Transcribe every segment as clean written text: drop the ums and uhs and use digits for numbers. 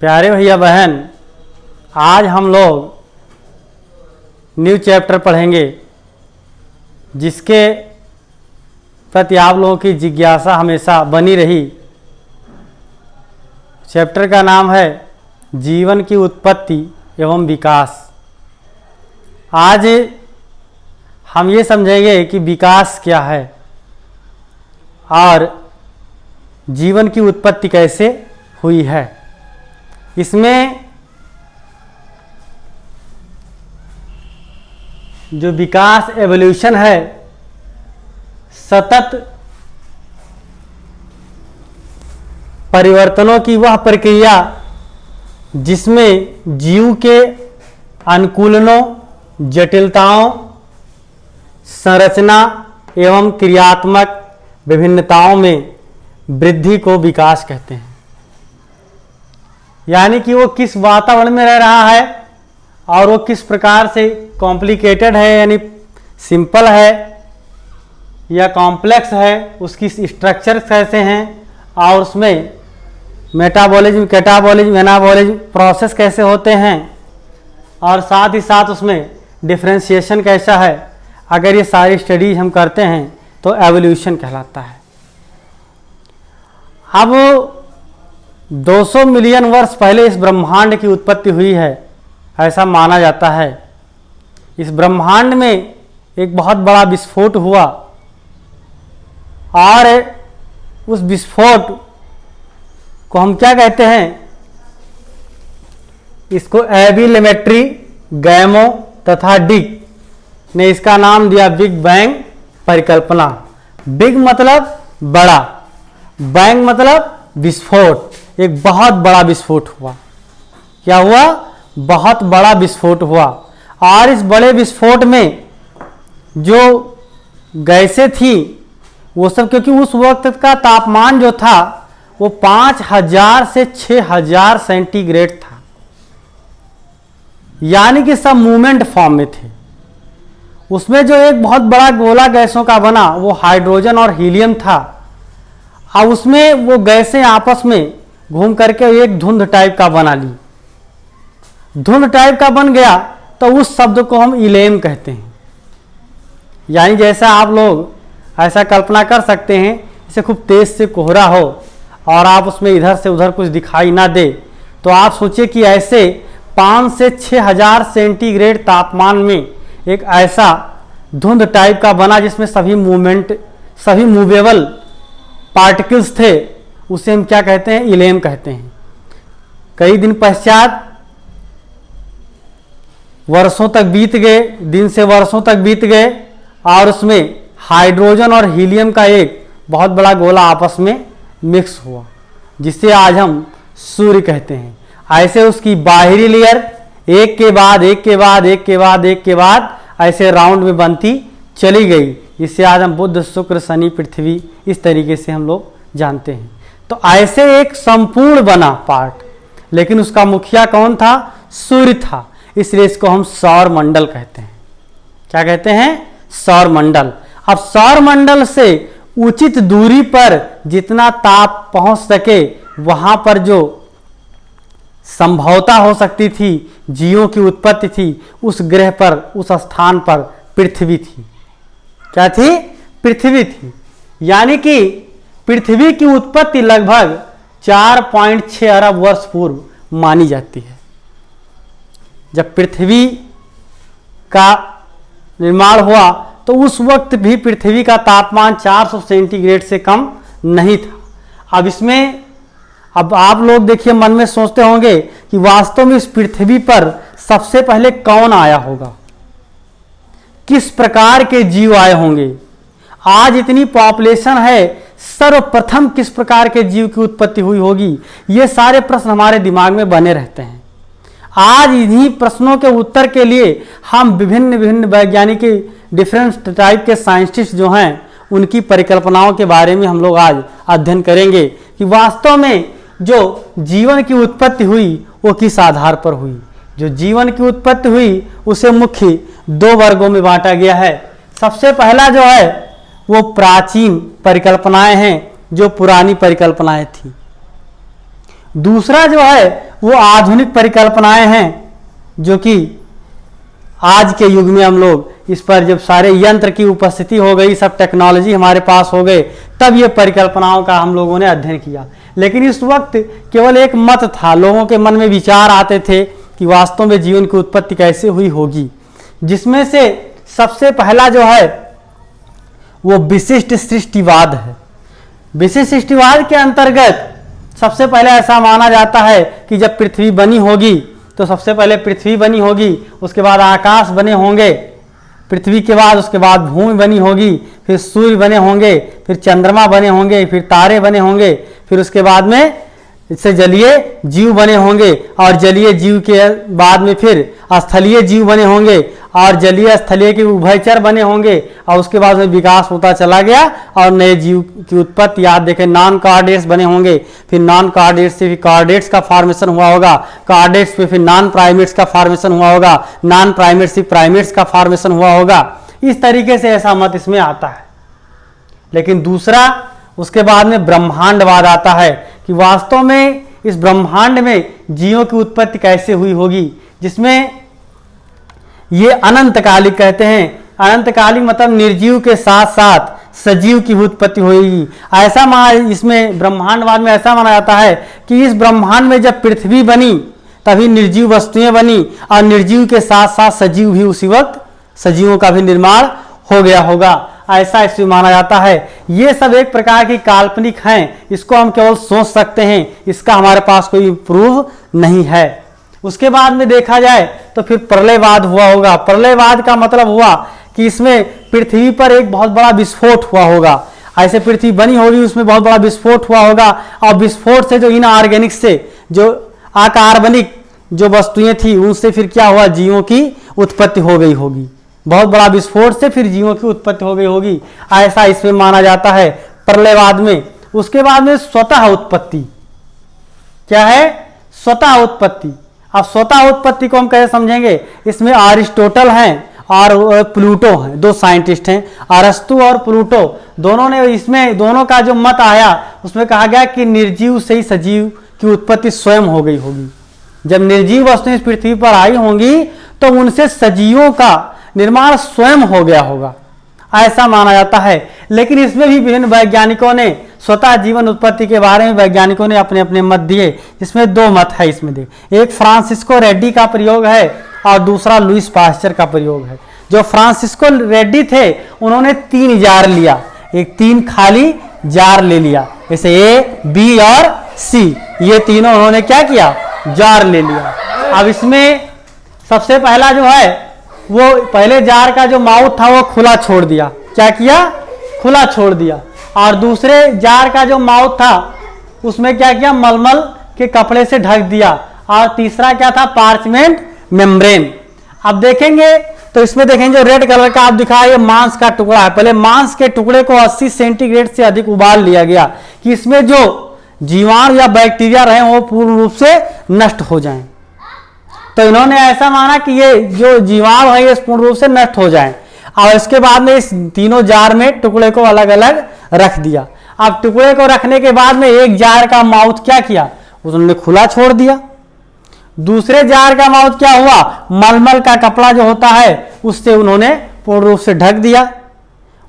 प्यारे भैया बहन, आज हम लोग न्यू चैप्टर पढ़ेंगे जिसके प्रति आप लोगों की जिज्ञासा हमेशा बनी रही। चैप्टर का नाम है जीवन की उत्पत्ति एवं विकास। आज हम ये समझेंगे कि विकास क्या है और जीवन की उत्पत्ति कैसे हुई है। इसमें जो विकास एवोल्यूशन है, सतत परिवर्तनों की वह प्रक्रिया जिसमें जीव के अनुकूलनों, जटिलताओं, संरचना एवं क्रियात्मक विभिन्नताओं में वृद्धि को विकास कहते हैं। यानी कि वो किस वातावरण में रह रहा है और वो किस प्रकार से कॉम्प्लिकेटेड है, यानी सिंपल है या कॉम्प्लेक्स है, उसकी स्ट्रक्चर कैसे हैं और उसमें मेटाबॉलिज्म, कैटाबॉलिज्म, एनाबॉलिज्म प्रोसेस कैसे होते हैं और साथ ही साथ उसमें डिफरेंशिएशन कैसा है। अगर ये सारी स्टडीज हम करते हैं तो एवोल्यूशन कहलाता है। अब 200 मिलियन वर्ष पहले इस ब्रह्मांड की उत्पत्ति हुई है, ऐसा माना जाता है। इस ब्रह्मांड में एक बहुत बड़ा विस्फोट हुआ और उस विस्फोट को हम क्या कहते हैं, इसको एबिलेमेट्री, गैमो तथा डिक ने इसका नाम दिया बिग बैंग परिकल्पना। बिग मतलब बड़ा, बैंग मतलब विस्फोट। एक बहुत बड़ा विस्फोट हुआ। क्या हुआ? बहुत बड़ा विस्फोट हुआ और इस बड़े विस्फोट में जो गैसें थी वो सब, क्योंकि उस वक्त का तापमान जो था वो 5000 से 6000 सेंटीग्रेड था, यानी कि सब मूवमेंट फॉर्म में थे। उसमें जो एक बहुत बड़ा गोला गैसों का बना वो हाइड्रोजन और हीलियम था। अब उसमें वो गैसें आपस में घूम करके एक धुंध टाइप का बना ली। धुंध टाइप का बन गया तो उस शब्द को हम इलेम कहते हैं। यानी जैसा आप लोग ऐसा कल्पना कर सकते हैं, जैसे खूब तेज से कोहरा हो और आप उसमें इधर से उधर कुछ दिखाई ना दे, तो आप सोचिए कि ऐसे 5 से 6000 सेंटीग्रेड तापमान में एक ऐसा धुंध टाइप का बना जिसमें सभी मूवेबल पार्टिकल्स थे, उसे हम क्या कहते हैं? इलेम कहते हैं। कई दिन पश्चात वर्षों तक बीत गए, दिन से वर्षों तक बीत गए और उसमें हाइड्रोजन और हीलियम का एक बहुत बड़ा गोला आपस में मिक्स हुआ, जिसे आज हम सूर्य कहते हैं। ऐसे उसकी बाहरी लेयर एक के बाद एक के बाद एक के बाद एक के बाद ऐसे राउंड में बनती चली गई, जिससे आज हम बुध, शुक्र, शनि, पृथ्वी इस तरीके से हम लोग जानते हैं। तो ऐसे एक संपूर्ण बना पार्ट, लेकिन उसका मुखिया कौन था? सूर्य था। इसलिए इसको हम सौर मंडल कहते हैं। क्या कहते हैं? सौर मंडल। अब सौर मंडल से उचित दूरी पर जितना ताप पहुंच सके वहां पर जो संभवता हो सकती थी जीवों की उत्पत्ति थी, उस ग्रह पर, उस स्थान पर पृथ्वी थी। क्या थी? पृथ्वी थी। यानी कि पृथ्वी की उत्पत्ति लगभग 4.6 अरब वर्ष पूर्व मानी जाती है। जब पृथ्वी का निर्माण हुआ तो उस वक्त भी पृथ्वी का तापमान 400 सेंटीग्रेड से कम नहीं था। अब आप लोग देखिए, मन में सोचते होंगे कि वास्तव में इस पृथ्वी पर सबसे पहले कौन आया होगा, किस प्रकार के जीव आए होंगे, आज इतनी पॉपुलेशन है, सर्वप्रथम किस प्रकार के जीव की उत्पत्ति हुई होगी। ये सारे प्रश्न हमारे दिमाग में बने रहते हैं। आज इन्हीं प्रश्नों के उत्तर के लिए हम विभिन्न वैज्ञानिक, डिफरेंट टाइप के साइंटिस्ट जो हैं, उनकी परिकल्पनाओं के बारे में हम लोग आज अध्ययन करेंगे कि वास्तव में जो जीवन की उत्पत्ति हुई वो किस आधार पर हुई। जो जीवन की उत्पत्ति हुई उसे मुख्य 2 वर्गों में बांटा गया है। सबसे पहला जो है वो प्राचीन परिकल्पनाएं हैं, जो पुरानी परिकल्पनाएं थी। दूसरा जो है वो आधुनिक परिकल्पनाएं हैं, जो कि आज के युग में हम लोग इस पर जब सारे यंत्र की उपस्थिति हो गई, सब टेक्नोलॉजी हमारे पास हो गए, तब ये परिकल्पनाओं का हम लोगों ने अध्ययन किया। लेकिन इस वक्त केवल एक मत था, लोगों के मन में विचार आते थे कि वास्तव में जीवन की उत्पत्ति कैसे हुई होगी, जिसमें से सबसे पहला जो है वो विशिष्ट सृष्टिवाद है। विशिष्ट सृष्टिवाद के अंतर्गत सबसे पहले ऐसा माना जाता है कि जब पृथ्वी बनी होगी तो सबसे पहले पृथ्वी बनी होगी, उसके बाद आकाश बने होंगे, पृथ्वी के बाद उसके बाद भूमि बनी होगी, फिर सूर्य बने होंगे, फिर चंद्रमा बने होंगे, फिर तारे बने होंगे, फिर उसके बाद में इससे जलीय जीव बने होंगे, और जलीय जीव के बाद में फिर स्थलीय जीव बने होंगे, और जलीय स्थलीय के उभयचर बने होंगे, और उसके बाद में विकास होता चला गया और नए जीव की उत्पत्ति। याद देखें, नॉन कार्डेट्स बने होंगे, फिर नॉन कार्डेट्स से फिर कार्डेट्स का फॉर्मेशन हुआ होगा, कार्डेट्स पे फिर नॉन प्राइमेट्स का फॉर्मेशन हुआ होगा, नॉन प्राइमेट्स से प्राइमेट्स का फॉर्मेशन हुआ होगा। इस तरीके से ऐसा मत इसमें आता है। लेकिन दूसरा, उसके बाद में ब्रह्मांडवाद आता है कि वास्तव में इस ब्रह्मांड में जीवों की उत्पत्ति कैसे हुई होगी, जिसमें ये अनंतकालिक कहते हैं। अनंतकालिक मतलब निर्जीव के साथ साथ सजीव की उत्पत्ति होगी, ऐसा माना इसमें ब्रह्मांडवाद में ऐसा माना जाता है कि इस ब्रह्मांड में जब पृथ्वी बनी तभी निर्जीव वस्तुएं बनी, और निर्जीव के साथ साथ सजीव भी उसी वक्त सजीवों का भी निर्माण हो गया होगा, ऐसा इसमें माना जाता है। ये सब एक प्रकार की काल्पनिक हैं, इसको हम केवल सोच सकते हैं, इसका हमारे पास कोई प्रूफ नहीं है। उसके बाद में देखा जाए तो फिर प्रलयवाद हुआ होगा। प्रलयवाद का मतलब हुआ कि इसमें पृथ्वी पर एक बहुत बड़ा विस्फोट हुआ होगा, ऐसे पृथ्वी बनी होगी, उसमें बहुत बड़ा विस्फोट हुआ होगा, और विस्फोट से जो इनऑर्गेनिक से जो अकार्बनिक जो वस्तुएं थी उनसे फिर क्या हुआ, जीवों की उत्पत्ति हो गई होगी। बहुत बड़ा विस्फोट से फिर जीवों की उत्पत्ति हो गई होगी, ऐसा इसमें माना जाता है प्रलयवाद में। उसके बाद में स्वतः उत्पत्ति क्या है, स्वतः उत्पत्ति। अब स्वतः उत्पत्ति को हम कैसे समझेंगे, इसमें अरिस्टोटल हैं और प्लूटो हैं, दो साइंटिस्ट हैं, अरस्तु और प्लूटो, दोनों ने इसमें दोनों का जो मत आया उसमें कहा गया कि निर्जीव से ही सजीव की उत्पत्ति स्वयं हो गई होगी। जब निर्जीव वस्तुएं इस पृथ्वी पर आई होंगी तो उनसे सजीवों का निर्माण स्वयं हो गया होगा, ऐसा माना जाता है। लेकिन इसमें भी विभिन्न वैज्ञानिकों ने स्वतः जीवन उत्पत्ति के बारे में वैज्ञानिकों ने अपने अपने मत दिए, जिसमें दो मत है इसमें देख, एक फ्रांसिस्को रेड्डी का प्रयोग है और दूसरा लुईस पास्चर का प्रयोग है। जो फ्रांसिस्को रेड्डी थे उन्होंने 3 जार लिया, एक 3 खाली जार ले लिया, जैसे ए, बी और सी, ये तीनों उन्होंने क्या किया, जार ले लिया। अब इसमें सबसे पहला जो है वो पहले जार का जो माउथ था वो खुला छोड़ दिया, क्या किया, खुला छोड़ दिया, और दूसरे जार का जो माउथ था उसमें क्या किया, मलमल के कपड़े से ढक दिया, और तीसरा क्या था, पार्चमेंट मेम्ब्रेन। अब देखेंगे तो इसमें देखेंगे जो रेड कलर का आप दिखाया ये मांस का टुकड़ा है। पहले मांस के टुकड़े को 80 सेंटीग्रेड से अधिक उबाल लिया गया कि इसमें जो जीवाणु या बैक्टीरिया रहे वो पूर्ण रूप से नष्ट हो जाएं। तो इन्होंने ऐसा माना कि ये जो जीवाणु है ये पूर्ण रूप से नष्ट हो जाएं, और इसके बाद में इस तीनों जार में टुकड़े को अलग अलग रख दिया। अब टुकड़े को रखने के बाद में एक जार का माउथ क्या किया, उन्होंने खुला छोड़ दिया। दूसरे जार का माउथ क्या हुआ, मलमल का कपड़ा जो होता है उससे उन्होंने पूर्ण रूप से ढक दिया।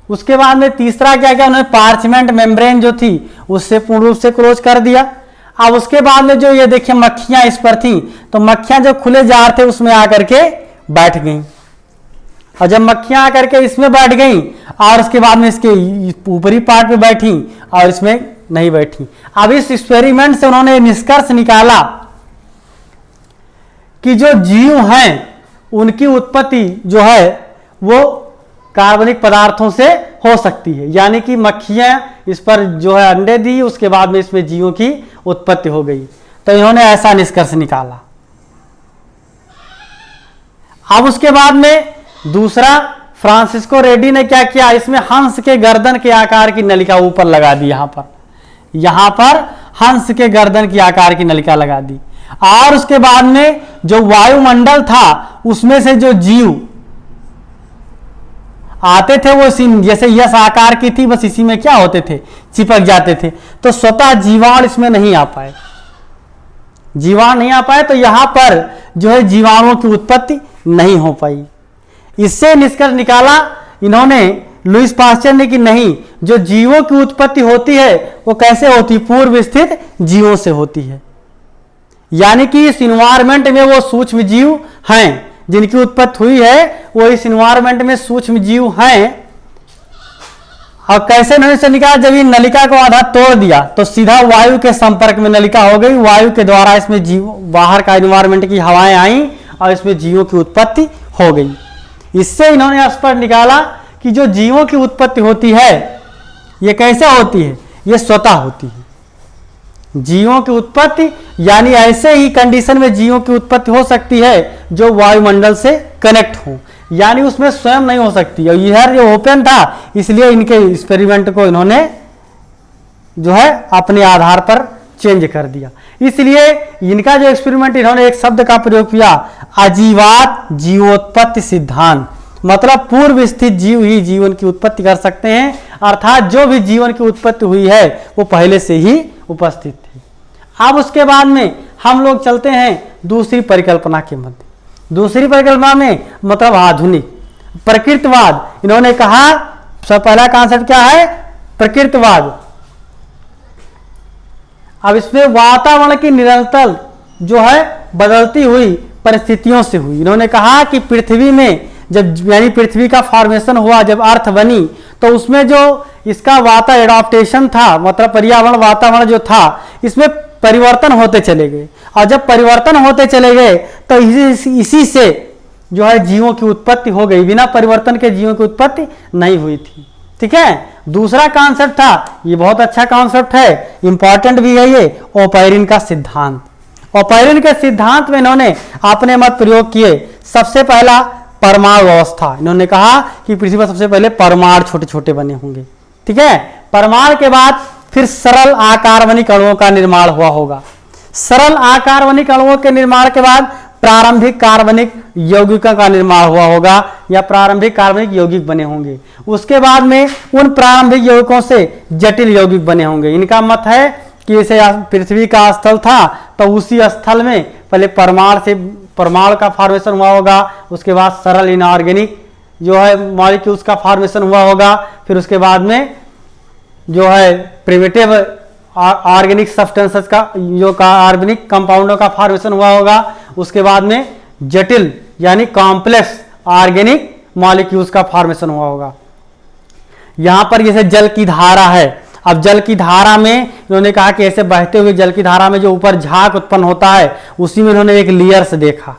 उसके बाद में तीसरा क्या किया, उन्होंने पार्चमेंट मेम्ब्रेन जो थी उससे पूर्ण रूप से क्लोज कर दिया। अब उसके बाद में जो ये देखिए मक्खियां इस पर थी, तो मक्खियां जो खुले जार थे उसमें आकर के बैठ गईं, और जब मक्खियां आकर के इसमें बैठ गईं और उसके बाद में इसके ऊपरी पार्ट पे बैठी और इसमें नहीं बैठी। अब इस एक्सपेरिमेंट से उन्होंने निष्कर्ष निकाला कि जो जीव हैं उनकी उत्पत्ति जो है वो कार्बनिक पदार्थों से हो सकती है, यानी कि मक्खियां इस पर जो है अंडे दी, उसके बाद में इसमें जीवों की उत्पत्ति हो गई। तो इन्होंने ऐसा निष्कर्ष निकाला। अब उसके बाद में दूसरा फ्रांसिस्को रेड्डी ने क्या किया, इसमें हंस के गर्दन के आकार की नलिका ऊपर लगा दी, यहां पर हंस के गर्दन की आकार की नलिका लगा दी, और उसके बाद में जो वायुमंडल था उसमें से जो जीव आते थे वो जैसे यस आकार की थी, बस इसी में क्या होते थे, चिपक जाते थे। तो स्वतः जीवाणु इसमें नहीं आ पाए, जीवाणु नहीं आ पाए तो यहाँ पर जो है जीवाणुओं की उत्पत्ति नहीं हो पाई। इससे निष्कर्ष निकाला इन्होंने लुईस पास्चर ने कि नहीं, जो जीवों की उत्पत्ति होती है वो कैसे होती, पूर्व स्थित जीवों से होती है। यानी कि इस इन्वायरमेंट में वो सूक्ष्म जीव हैं जिनकी उत्पत्ति हुई है, वो इस इन्वायरमेंट में सूक्ष्म जीव हैं। और कैसे इन्होंने से निकाला, जब इन नलिका को आधा तोड़ दिया तो सीधा वायु के संपर्क में नलिका हो गई, वायु के द्वारा इसमें जीव बाहर का इन्वायरमेंट की हवाएं आई और इसमें जीवों की उत्पत्ति हो गई। इससे इन्होंने स्पष्ट निकाला कि जो जीवों की उत्पत्ति होती है ये कैसे होती है, ये स्वतः होती है। जीवों की उत्पत्ति यानी ऐसे ही कंडीशन में जीवों की उत्पत्ति हो सकती है जो वायुमंडल से कनेक्ट हो, यानी उसमें स्वयं नहीं हो सकती। और यह जो ओपन था इसलिए इनके एक्सपेरिमेंट को इन्होंने जो है अपने आधार पर चेंज कर दिया। इसलिए इनका जो एक्सपेरिमेंट, इन्होंने एक शब्द का प्रयोग किया, अजीवात जीवोत्पत्ति सिद्धांत, मतलब पूर्व स्थित जीव ही जीवन की उत्पत्ति कर सकते हैं, अर्थात जो भी जीवन की उत्पत्ति हुई है वो पहले से ही उपस्थित थी। अब उसके बाद में हम लोग चलते हैं दूसरी परिकल्पना के मध्य। दूसरी परिकल्पना में मतलब आधुनिक प्रकृतिवाद। इन्होंने कहा सब पहला कॉन्सेप्ट क्या है, प्रकृतिवाद। अब इसमें वातावरण की निरंतर जो है बदलती हुई परिस्थितियों से हुई। इन्होंने कहा कि पृथ्वी में जब यानी पृथ्वी का फॉर्मेशन हुआ, जब अर्थ बनी, तो उसमें जो इसका वातावरण एडाप्टेशन था, मतलब पर्यावरण वातावरण जो था, इसमें परिवर्तन होते चले गए। और जब परिवर्तन होते चले गए तो इसी से जो है जीवों की उत्पत्ति हो गई। बिना परिवर्तन के जीवों की उत्पत्ति नहीं हुई थी। ठीक है। दूसरा कॉन्सेप्ट था, ये बहुत अच्छा कॉन्सेप्ट है, इंपॉर्टेंट भी है ये, ओपेरिन का सिद्धांत। ओपेरिन के सिद्धांत में इन्होंने अपने मत प्रयोग किए। सबसे पहला परमाणु अवस्था। इन्होंने कहा कि पृथ्वी पर सबसे पहले परमाणु छोटे छोटे बने होंगे। ठीक है। परमाणु के बाद फिर सरल आकार्बनिक अणुओं का निर्माण हुआ होगा। सरल आकार्बनिक अणुओं के निर्माण के बाद प्रारंभिक कार्बनिक यौगिकों का निर्माण हुआ होगा या प्रारंभिक कार्बनिक यौगिक बने होंगे। उसके बाद में उन प्रारंभिक यौगिकों से जटिल यौगिक बने होंगे। इनका मत है कि जैसे पृथ्वी का स्थल था तो उसी स्थल में पहले परमाणु का फॉर्मेशन हुआ होगा, उसके बाद सरल इनऑर्गेनिक जो है मॉलिक्यूल्स का फॉर्मेशन हुआ होगा, फिर उसके बाद में जो है प्रिमिटिव ऑर्गेनिक सब्सटेंसेस का जो का ऑर्गेनिक कंपाउंडों का फॉर्मेशन हुआ होगा, उसके बाद में जटिल यानी कॉम्प्लेक्स ऑर्गेनिक मॉलिक्यूल्स का फॉर्मेशन हुआ होगा। यहां पर जैसे जल की धारा है, अब जल की धारा में इन्होंने कहा कि ऐसे बहते हुए जल की धारा में जो ऊपर झाग उत्पन्न होता है, उसी में इन्होंने एक लेयर्स देखा।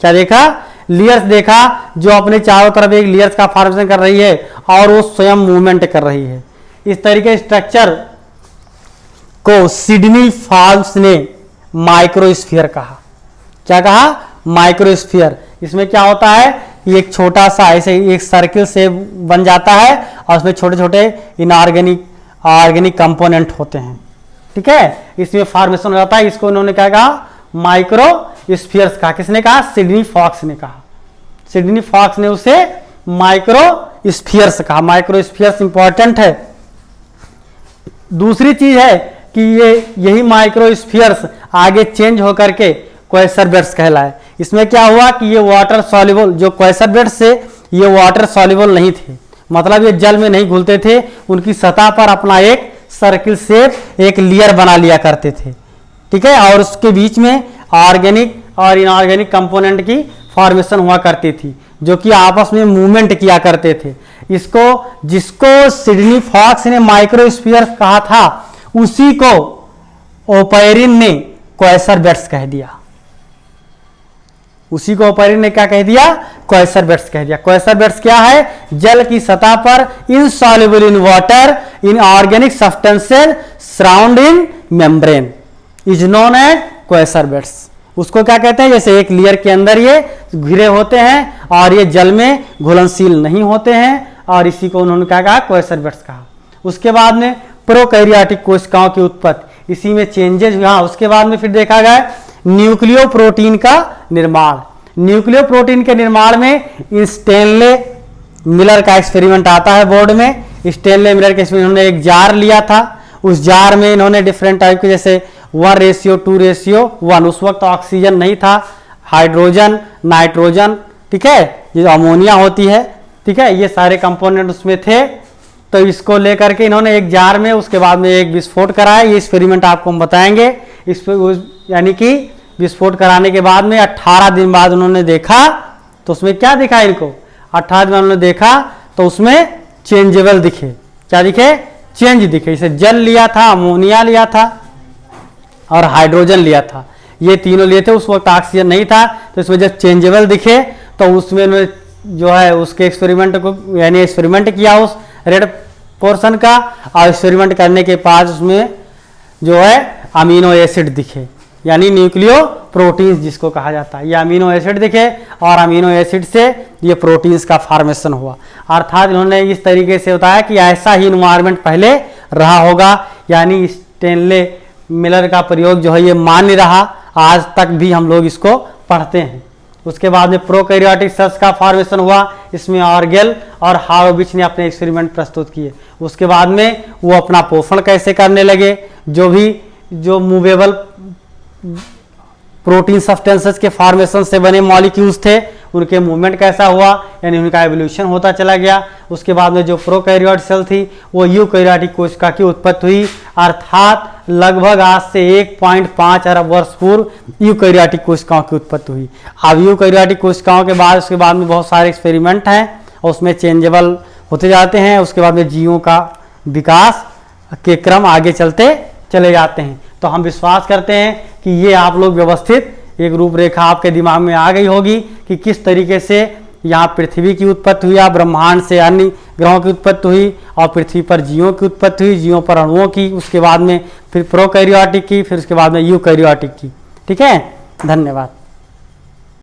क्या देखा? लेयर्स देखा, जो अपने चारों तरफ एक लेयर्स का फॉर्मेशन कर रही है और वो स्वयं मूवमेंट कर रही है। इस तरीके स्ट्रक्चर को सिडनी फॉक्स ने माइक्रोस्फीयर कहा। क्या कहा? माइक्रोस्फीयर। इसमें क्या होता है, एक छोटा सा ऐसे एक सर्किल से बन जाता है और उसमें छोटे छोटे इनऑर्गेनिक ऑर्गेनिक कंपोनेंट होते हैं। ठीक है। इसमें फॉर्मेशन हो जाता है। इसको इन्होंने क्या कहा? माइक्रोस्फीयर्स कहा। किसने कहा? सिडनी फॉक्स ने कहा। सिडनी फॉक्स ने उसे माइक्रोस्फीयर्स कहा। माइक्रोस्फीयर्स इंपॉर्टेंट है। दूसरी चीज है कि यही माइक्रोस्फीयर्स आगे चेंज होकर के क्वेसर बेड्स कहलाए। इसमें क्या हुआ कि ये वाटर सॉल्युबल, जो क्वेसर बेड्स से ये वाटर सॉल्युबल नहीं थे, मतलब ये जल में नहीं घुलते थे, उनकी सतह पर अपना एक सर्किल शेप एक लेयर बना लिया करते थे। ठीक है। और उसके बीच में ऑर्गेनिक और इनऑर्गेनिक कंपोनेंट की फॉर्मेशन हुआ करती थी, जो कि आपस में मूवमेंट किया करते थे। जिसको सिडनी फॉक्स ने माइक्रोस्फीयर कहा था, उसी को ओपेरिन ने क्वेसर बेड्स कह दिया। उसी को ओपेरिन ने क्या कह दिया? क्वेसर बेड्स कह दिया। क्वेसर बेड्स क्या है? जल की सतह पर insoluble in water in organic substances surrounding membrane is known as coacervates. उसको क्या कहते हैं? जैसे एक लेयर के अंदर ये घिरे होते हैं और ये जल में घुलनशील नहीं होते हैं, और इसी को उन्होंने क्या कहा? क्वेसर बेड्स कहा। उसके बाद में प्रोकैरियोटिक कोशिकाओं की उत्पत्ति, इसी में चेंजेस हुआ। उसके बाद में फिर देखा गया न्यूक्लियो प्रोटीन का निर्माण। न्यूक्लियो प्रोटीन के निर्माण में स्टेनले मिलर का एक्सपेरिमेंट आता है बोर्ड में। स्टेनले मिलर के एक्सपेरिमेंट, उन्होंने एक जार लिया था, उस जार में इन्होंने डिफरेंट टाइप के जैसे 1:2:1। उस वक्त ऑक्सीजन नहीं था, हाइड्रोजन, नाइट्रोजन, ठीक है, ये अमोनिया होती है, ठीक है, ये सारे कंपोनेंट उसमें थे। तो इसको लेकर के इन्होंने एक जार में उसके बाद में एक विस्फोट कराया। ये एक्सपेरिमेंट आपको हम बताएंगे। इस यानी कि विस्फोट कराने के बाद में 18 दिन बाद उन्होंने देखा, तो उसमें क्या दिखा इनको, 18 दिन उन्होंने देखा तो उसमें चेंजेबल दिखे। क्या दिखे, चेंज दिखे। इसे जल लिया था, अमोनिया लिया था और हाइड्रोजन लिया था, ये तीनों लिए थे। उस वक्त ऑक्सीजन नहीं था, तो इसमें जब चेंजेबल दिखे तो उसमें उन्होंने जो है उसके एक्सपेरिमेंट को यानी एक्सपेरिमेंट किया उस रेड पोर्शन का, और एक्सपेरिमेंट करने के बाद उसमें जो है अमीनो एसिड दिखे, यानी न्यूक्लियो प्रोटीन्स जिसको कहा जाता है। ये अमीनो एसिड दिखे और अमीनो एसिड से ये प्रोटीन्स का फॉर्मेशन हुआ। अर्थात इन्होंने इस तरीके से बताया कि ऐसा ही इन्वायरमेंट पहले रहा होगा, यानी स्टेनले मिलर का प्रयोग जो है ये मान्य रहा, आज तक भी हम लोग इसको पढ़ते हैं। उसके बाद में प्रोकैरियोटिक सेल्स का फॉर्मेशन हुआ, इसमें ऑर्गेल और हारोविच ने अपने एक्सपेरिमेंट प्रस्तुत किए। उसके बाद में वो अपना पोषण कैसे करने लगे, जो मूवेबल प्रोटीन सब्सटेंसेस के फॉर्मेशन से बने मॉलिक्यूल्स थे, उनके मूवमेंट कैसा हुआ, यानी उनका एवोल्यूशन होता चला गया। उसके बाद में जो प्रोकैरियोट सेल थी वो यूकैरियोटिक कोशिका की उत्पत्ति हुई, अर्थात लगभग आज से 1.5 अरब वर्ष पूर्व यूकैरियोटिक कोशिकाओं की उत्पत्ति हुई। अब यूकैरियोटिक कोशिकाओं के बाद उसके बाद में बहुत सारे एक्सपेरिमेंट हैं और उसमें चेंजेबल होते जाते हैं। उसके बाद में जीवों का विकास के क्रम आगे चलते चले जाते हैं। तो हम विश्वास करते हैं कि ये आप लोग व्यवस्थित एक रूपरेखा आपके दिमाग में आ गई होगी कि किस तरीके से यहाँ पृथ्वी की उत्पत्ति हुई, ब्रह्मांड से अन्य ग्रहों की उत्पत्ति हुई और पृथ्वी पर जीवों की उत्पत्ति हुई, जीवों पर अणुओं की, उसके बाद में फिर प्रोकैरियोटिक की, फिर उसके बाद में यूकैरियोटिक की। ठीक है, धन्यवाद।